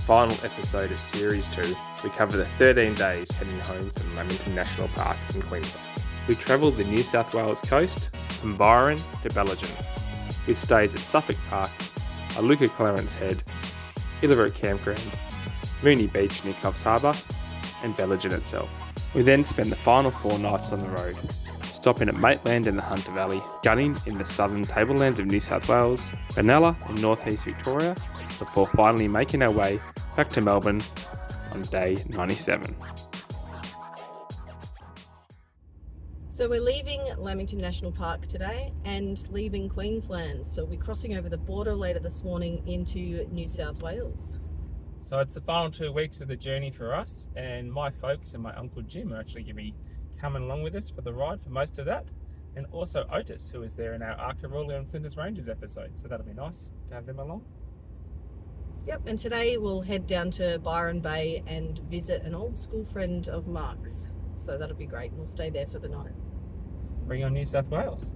final episode of Series 2, we cover the 13 days heading home from Lamington National Park in Queensland. We travelled the New South Wales coast from Byron to Bellingen, with stays at Suffolk Park, Iluka Clarence Head, Iluka Campground, Moonee Beach near Coffs Harbour, and Bellingen itself. We then spent the final 4 nights on the road, stopping at Maitland in the Hunter Valley, gunning in the southern tablelands of New South Wales, Benalla in northeast Victoria, before finally making our way back to Melbourne on day 97. So we're leaving Lamington National Park today and leaving Queensland. So we're crossing over the border later this morning into New South Wales. So it's the final 2 weeks of the journey for us, and my folks and my Uncle Jim are actually going to be coming along with us for the ride for most of that, and also Otis, who is there in our Arkaroola and Flinders Ranges episode, so that'll be nice to have them along. Yep, and today we'll head down to Byron Bay and visit an old school friend of Mark's, so that'll be great. We'll stay there for the night. Bring on New South Wales.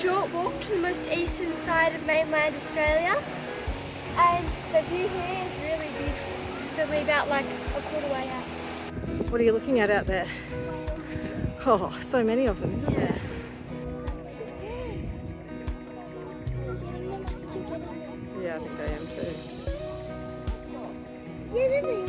Short walk to the most eastern side of mainland Australia, and the view here is really beautiful. It's only about like a quarter way out. What are you looking at out there? Whales. Oh, so many of them, isn't there? Yeah, I think I am too. Yeah, there they are.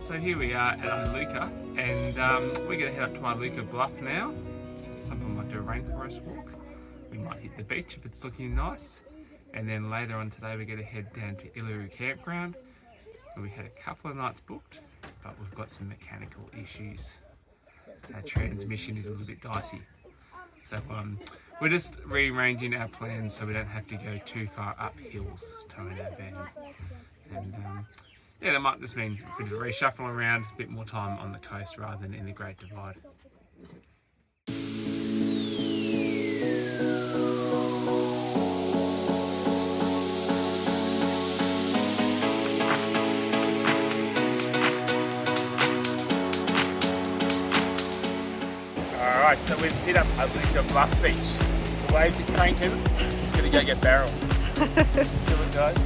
So here we are at Iluka, and we're going to head up to Iluka Bluff now. Something might do a rainforest walk. We might hit the beach if it's looking nice. And then later on today we're going to head down to Iluka Campground, where we had a couple of nights booked, but we've got some mechanical issues. Our transmission is a little bit dicey. So we're just rearranging our plans so we don't have to go too far up hills towing our van. And yeah, that might just mean a bit of reshuffling around, a bit more time on the coast rather than in the Great Divide. Alright, so we've hit up Iluka Bluff Beach. The waves are cranking. Gonna go get barrel. Still it goes.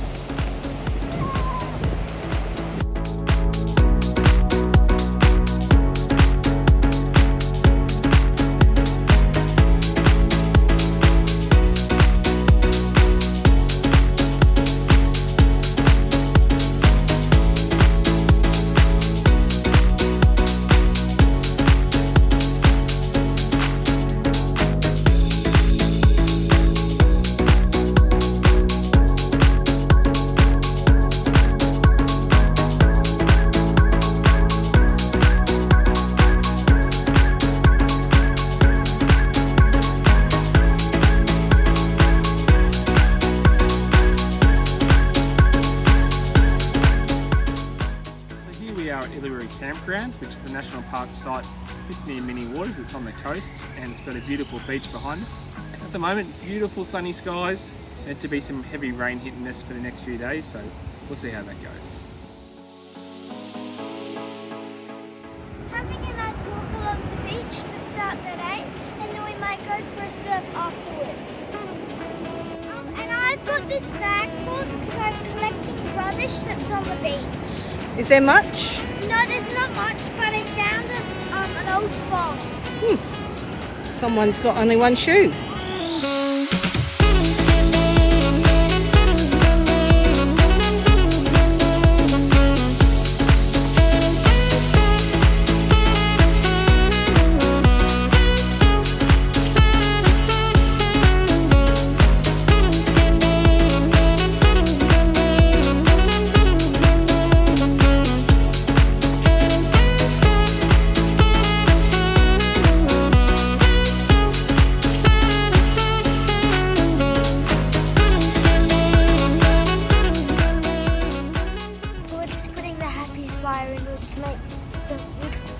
Campground, which is the national park site just near Minnie Water. It's on the coast and it's got a beautiful beach behind us. At the moment, beautiful sunny skies. Meant to be some heavy rain hitting us for the next few days, so we'll see how that goes. got this bag full because I'm collecting rubbish that's on the beach. Is there much? No, there's not much, but I found an old phone. Someone's got only one shoe.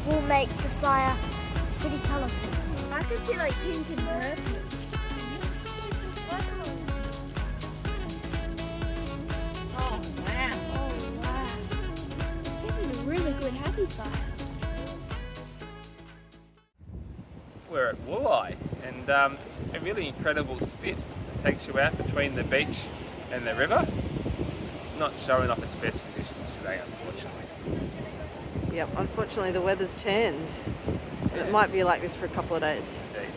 Will make the fire pretty colourful. I can see like pink and purple. Oh wow. Oh wow. This is a really good happy fire. We're at Walleye, and it's a really incredible spit. It takes you out between the beach and the river. It's not showing off its best conditions today, unfortunately. Yep, unfortunately the weather's turned. And it might be like this for a couple of days. Indeed.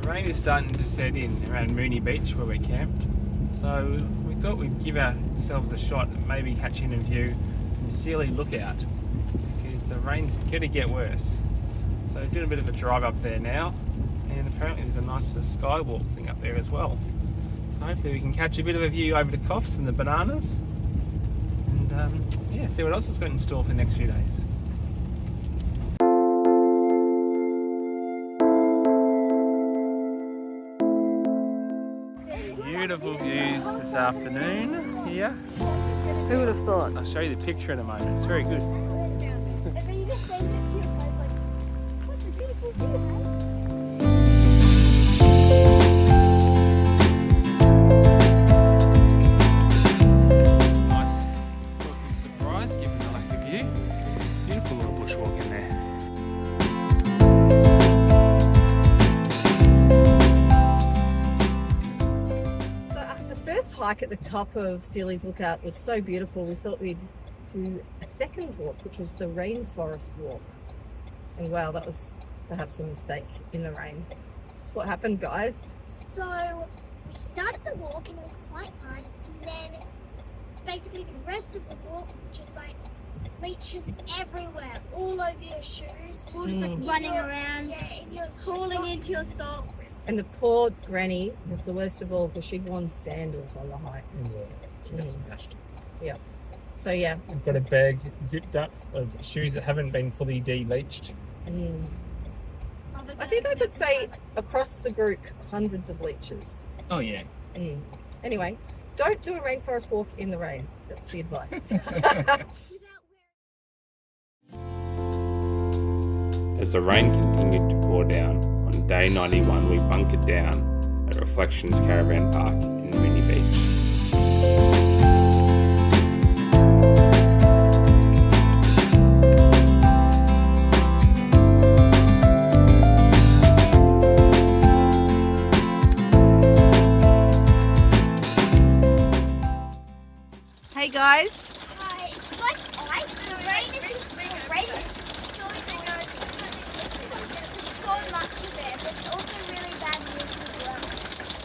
Rain is starting to set in around Moonee Beach where we're camped, so we thought we'd give ourselves a shot at maybe catching a view from Sealy Lookout, because the rain's going to get worse. So doing a bit of a drive up there now, and apparently there's a nice skywalk thing up there as well. So hopefully we can catch a bit of a view over to Coffs and the bananas, and yeah, see what else it's got in store for the next few days. Beautiful views this afternoon here. Who would have thought? I'll show you the picture in a moment. It's very good. And then you just say this to your friends like, what's a beautiful view, Nice welcome surprise given the lack of view. Beautiful little bushwalk in there. Hike at the top of Sealy's Lookout was so beautiful, we thought we'd do a second walk, which was the rainforest walk. And wow, that was perhaps a mistake in the rain. What happened, guys? So we started the walk and it was quite nice, and then basically the rest of the walk was just like leeches everywhere, all over your shoes, all just like running around, in your crawling into your socks. And the poor granny was the worst of all because she'd worn sandals on the hike. Yeah, she got smashed. Yeah. So yeah. I've got a bag zipped up of shoes that haven't been fully de-leached. I think I could say across the group hundreds of leeches. Oh yeah. Anyway, don't do a rainforest walk in the rain. That's the advice. As the rain continued to pour down, on day 91 we bunkered down at Reflections Caravan Park in Moonee Beach. Hey guys. Hi, it's like ice. The rain is just horrendous. It's so noisy. There's so much of it. There's also really bad winds as well.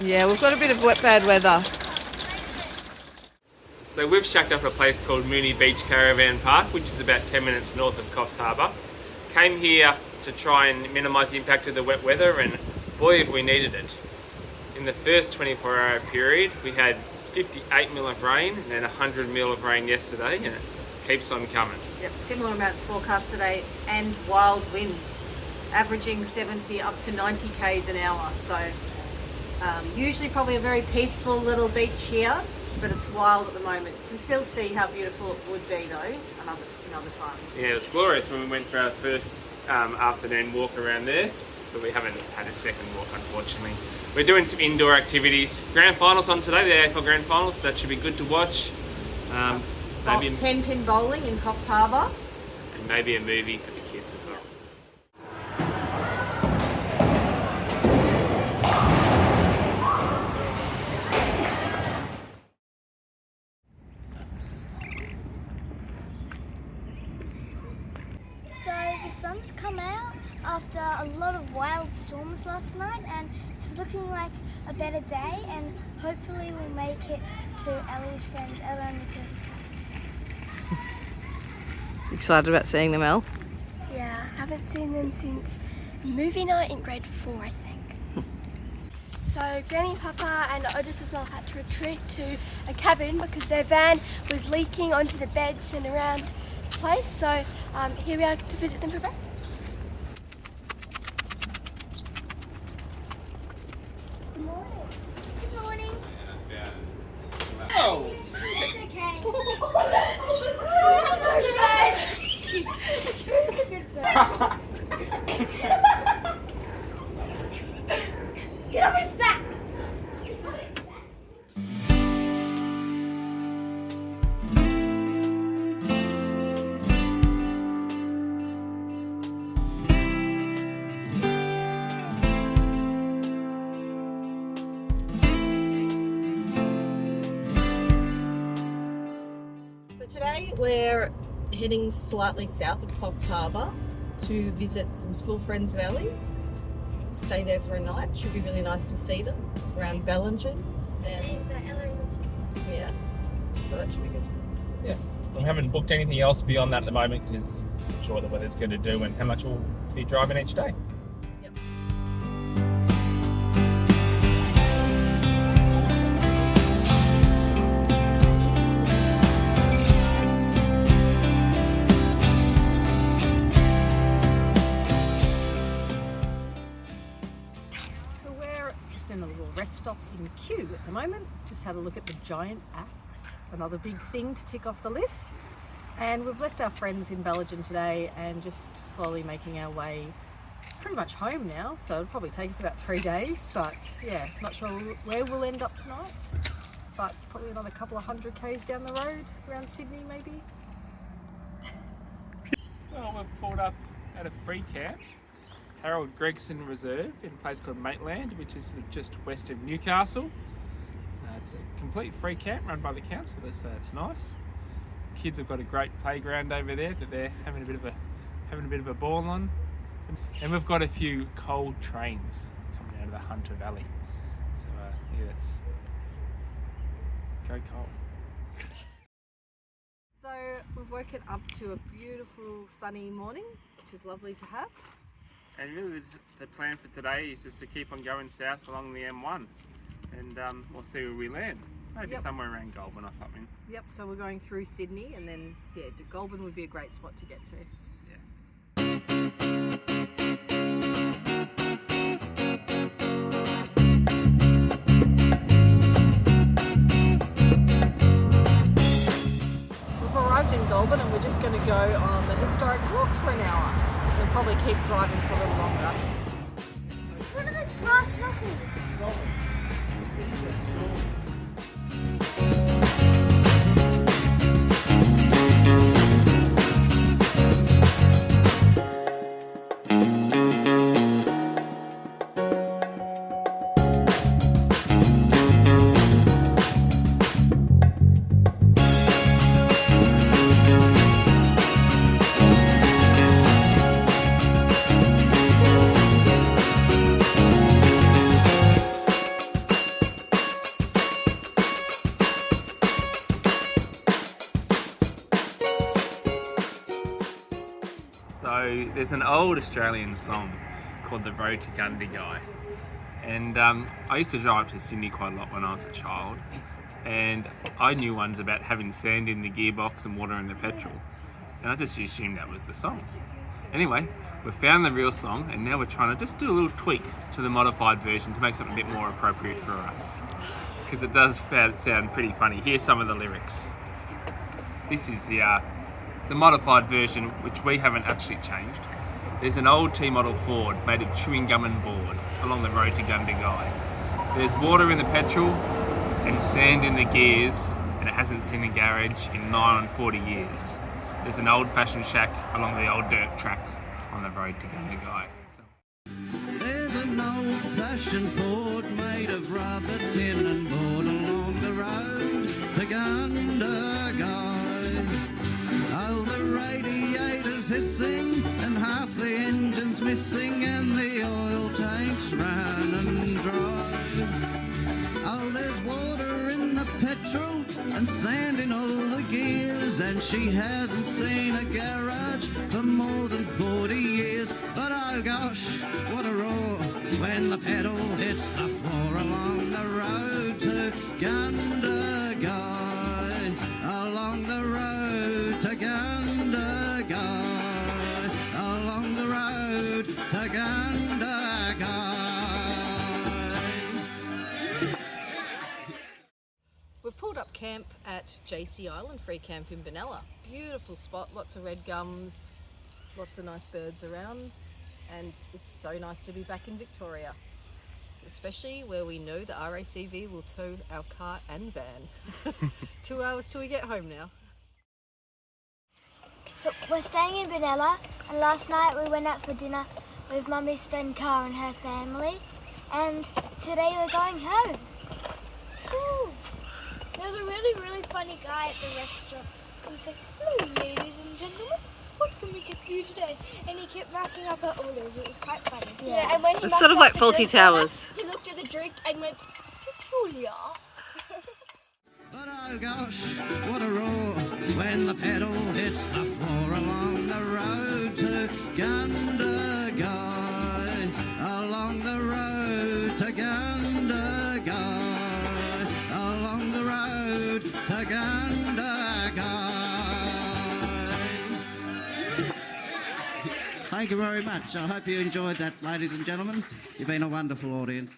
Yeah, we've got a bit of bad weather. So we've shacked up at a place called Moonee Beach Caravan Park, which is about 10 minutes north of Coffs Harbour. Came here to try and minimise the impact of the wet weather, and boy have we needed it. In the first 24-hour period we had 58 mil of rain and then 100 mil of rain yesterday, and it keeps on coming. Yep, similar amounts forecast today, and wild winds, averaging 70 up to 90 k's an hour. So Usually probably a very peaceful little beach here, but it's wild at the moment. You can still see how beautiful it would be though in other times. Yeah, it was glorious when we went for our first afternoon walk around there, but we haven't had a second walk unfortunately. We're doing some indoor activities. Grand finals on today, the AFL Grand Finals, so that should be good to watch. Maybe 10-pin bowling in Coffs Harbour. And maybe a movie for the kids as well. So the sun's come out after a lot of wild storms last night, and it's looking like a better day, and hopefully we'll make it to Ellie's friends Ella and Matilda. Excited about seeing them, Elle? Yeah, haven't seen them since movie night in grade 4, I think. So Granny, Papa and Otis as well had to retreat to a cabin because their van was leaking onto the beds and around the place. So here we are to visit them for breakfast. Good morning. Good morning. Oh! It's okay. Get off his back! So today we're heading slightly south of Coffs Harbour to visit some school friends of Ellie's. Stay there for a night. Should be really nice to see them around Bellingen. And yeah, so that should be good. Yeah, we haven't booked anything else beyond that at the moment because I'm not sure what the weather's going to do and how much we'll be driving each day. Yep. So we're just in a little rest stop in Kew at the moment. Just had a look at the giant axe, another big thing to tick off the list. And we've left our friends in Bellingen today and just slowly making our way pretty much home now. So it'll probably take us about 3 days, but yeah, not sure where we'll end up tonight. But probably another couple of 100 k's down the road, around Sydney maybe. Well, we've pulled up at a free camp, Harold Gregson Reserve, in a place called Maitland, which is sort of just west of Newcastle. It's a complete free camp run by the council, so that's nice. Kids have got a great playground over there that they're having a bit of a ball on, and we've got a few cold trains coming out of the Hunter Valley. So yeah, that's go cold. So we've woken up to a beautiful sunny morning, which is lovely to have. And really the plan for today is just to keep on going south along the M1 and we'll see where we land. Maybe somewhere around Goulburn or something. Yep, so we're going through Sydney and then, yeah, Goulburn would be a great spot to get to. We've arrived in Goulburn and we're just going to go on the historic walk for an hour. We'll probably keep driving for a little longer. It's one of those glass knuckles. So there's an old Australian song called The Road to Gundagai, and I used to drive to Sydney quite a lot when I was a child, and I knew ones about having sand in the gearbox and water in the petrol, and I just assumed that was the song. Anyway, we've found the real song and now we're trying to just do a little tweak to the modified version to make something a bit more appropriate for us. Because it does sound pretty funny. Here's some of the lyrics. This is the modified version, which we haven't actually changed. There's an old T-model Ford made of chewing gum and board along the road to Gundagai. There's water in the petrol and sand in the gears, and it hasn't seen a garage in nigh on 40 years. There's an old-fashioned shack along the old dirt track on the road to Gundagai. There's an old-fashioned Ford made of rubber, tin and board along the road to Gundagai. Oh, the radiator's hissing and half the engine's missing and the oil tank's running dry. Oh, there's water in the petrol and sand in all the gears, and she hasn't seen a garage for more than 40 years. But oh gosh, what a roar when the pedal hits the floor along the road to Gundagai, along the road to Gundagai, along the road to Gundagai. We've pulled up camp at JC Island Free Camp in Benalla. Beautiful spot, lots of red gums, lots of nice birds around, and it's so nice to be back in Victoria, especially where we know the RACV will tow our car and van. 2 hours till we get home now. So we're staying in Benalla, and last night we went out for dinner with Mummy Spencar and her family, and today we're going home. Woo. There was a really funny guy at the restaurant. He was like, "Hello ladies and gentlemen, what can we get for you today?" And he kept marking up our orders. It was quite funny. Yeah, and when he It's marked sort of up like the Faulty drink order, Towers. He looked at the drink and went, "Peculiar." But oh gosh, what a roar when the pedal hits the floor along the road to Gundagai, along the road to Gundagai, along the road to Gundagai. Thank you very much. I hope you enjoyed that, ladies and gentlemen. You've been a wonderful audience.